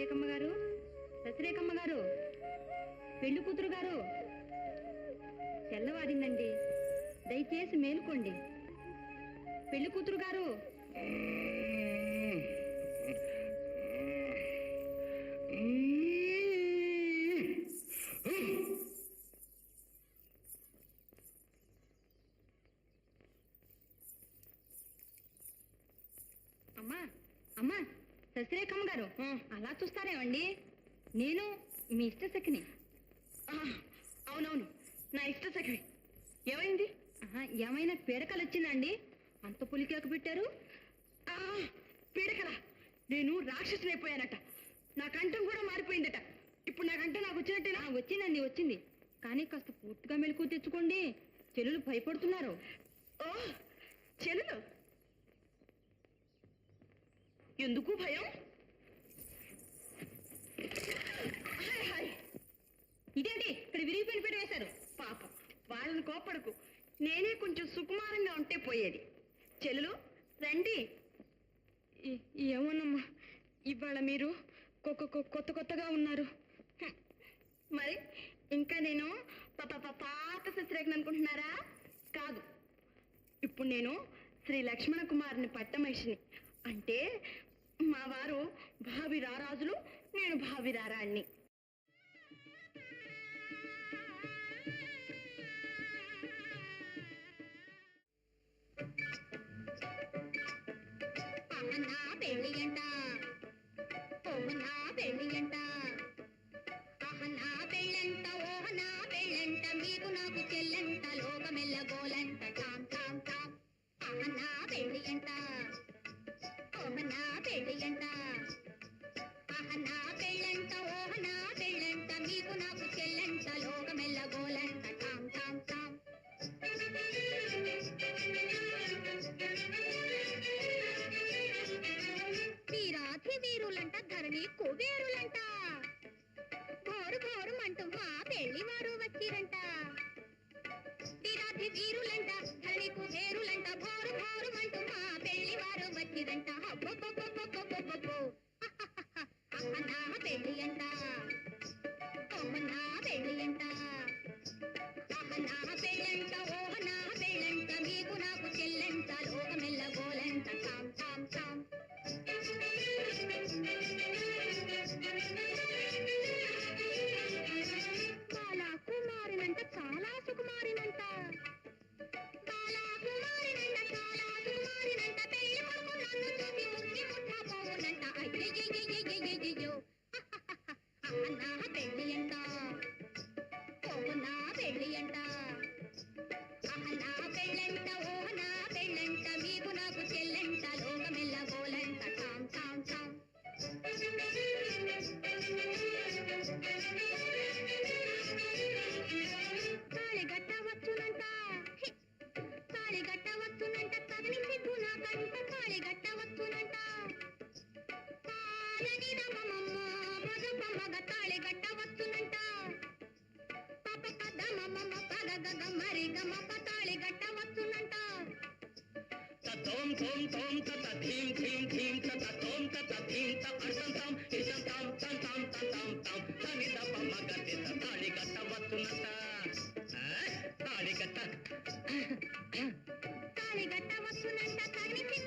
శశిరేఖమ్మ గారు, శశిరేఖమ్మ గారు, పెళ్లి కూతురు గారు, తెల్లవారిందండి, దయచేసి మేలుకోండి. పెళ్లి కూతురు గారు. అమ్మా అమ్మా, శశిరేఖమ్మ గారు, అలా చూస్తారేమండి? నేను మీ ఇష్ట సఖిని. అవునవును, నా ఇష్ట సఖిని. ఏమైంది? ఏమైనా పీడకలు వచ్చిందండి? అంత పులికేక పెట్టారు. పీడకల? నేను రాక్షసుని అయిపోయానట. నా కంఠం కూడా మారిపోయిందట. ఇప్పుడు నా కంఠం నాకు వచ్చినట్టేనా? వచ్చిందండి, వచ్చింది. కానీ కాస్త పూర్తిగా మెలకు తెచ్చుకోండి, చెల్లెలు భయపడుతున్నారు. ఓ చెల్లెలు, ఎందుకు భయం? ఇదేంటి ఇక్కడ విరిగిపోయిన పీట వేశారు? పాపం, వాళ్ళని కోపడకు. నేనే కొంచెం సుకుమారంగా ఉంటే పోయేది. చెల్లెలు రండి. ఏమోనమ్మా, ఇవాళ మీరు కొత్త కొత్తగా ఉన్నారు. మరి ఇంకా నేను పాత శశిరేఖను అనుకుంటున్నారా? కాదు, ఇప్పుడు నేను శ్రీ లక్ష్మణ కుమారుని పట్టమహిషిని. అంటే మా వారు భావి రారాజులు, నేను భావి రారాణ్ణి. పెళ్ళియంట ఓహనా పెళ్ళియంట, అహనా పెళ్ళంట ఓహనా పెళ్ళంట, మీకు నాకు చెల్లంట, లోకమెల్ల గోలంట, Tom Tom Tom. Ahana పెళ్ళియంట ఓహనా పెళ్ళియంట, Ahana పెళ్ళంట ఓహనా పెళ్ళంట, మీకు నాకు చెల్లంట, లోకమెల్ల గోలంట, టామ్ టామ్ టామ్. వీరాధి వీరులంట, ధరణి కుబేరులంట, ఘోరు ఘోరుమంటూ మా పెళ్లి వారు వచ్చిరంట. వీరాధి వీరులంట, ధరణి కుబేరులంట, ఘోరు ఘోరుమంటూ మా పెళ్లి వారు వచ్చిరంట. అహనా పెళ్లి అంట ఓహనా పెళ్లి అంట, అహనా పెళ్ళంట ఓహనా పెళ్ళంట, మీకు నాకు చెల్లంట, లోకమెల్ల గోలంట, టామ్ టామ్ టామ్. బాలా కుమారినంట, చాలా సుకుమారినంట, బాలా కుమారినంట, చాలా సుకుమారినంట, పెళ్లి కొడుకు నన్ను చూసి ముక్కి ముఠా పోవునంట. అయ్యయ్యయ్యయ్యయ్యయ్యో, అహనా పెళ్లి అంట ఓహనా పెళ్లి అంట, అహనా పెళ్ళంట ఓహనా పెళ్ళంట, మీకు నాకు చెల్లంట, లోకమెల్ల గోలంట, టామ్ టామ్ టామ్. తాళి గట్టవచ్చునంట, తాళి గట్టవచ్చునంట, తగని సిగ్గు నాకంట, తాళి గట్టవచ్చునంట, తాళని రమమమ్మ మగ మగ, తాళి గట్టవచ్చునంట, పప పద మమ్మ పగ గగ మరి గమ, తాళి గట్టవచ్చునంట. తోం తోం తోం తత ధీం ధీం ధీం తత తోం తత ధీం త అర్థం తాం ఇసం తాం తం తాం తం తాం తాం తని దప మగతి తాళి కట్ట వస్తున్నట. తాళి కట్ట తాళి గట్టవచ్చునంట, తగిని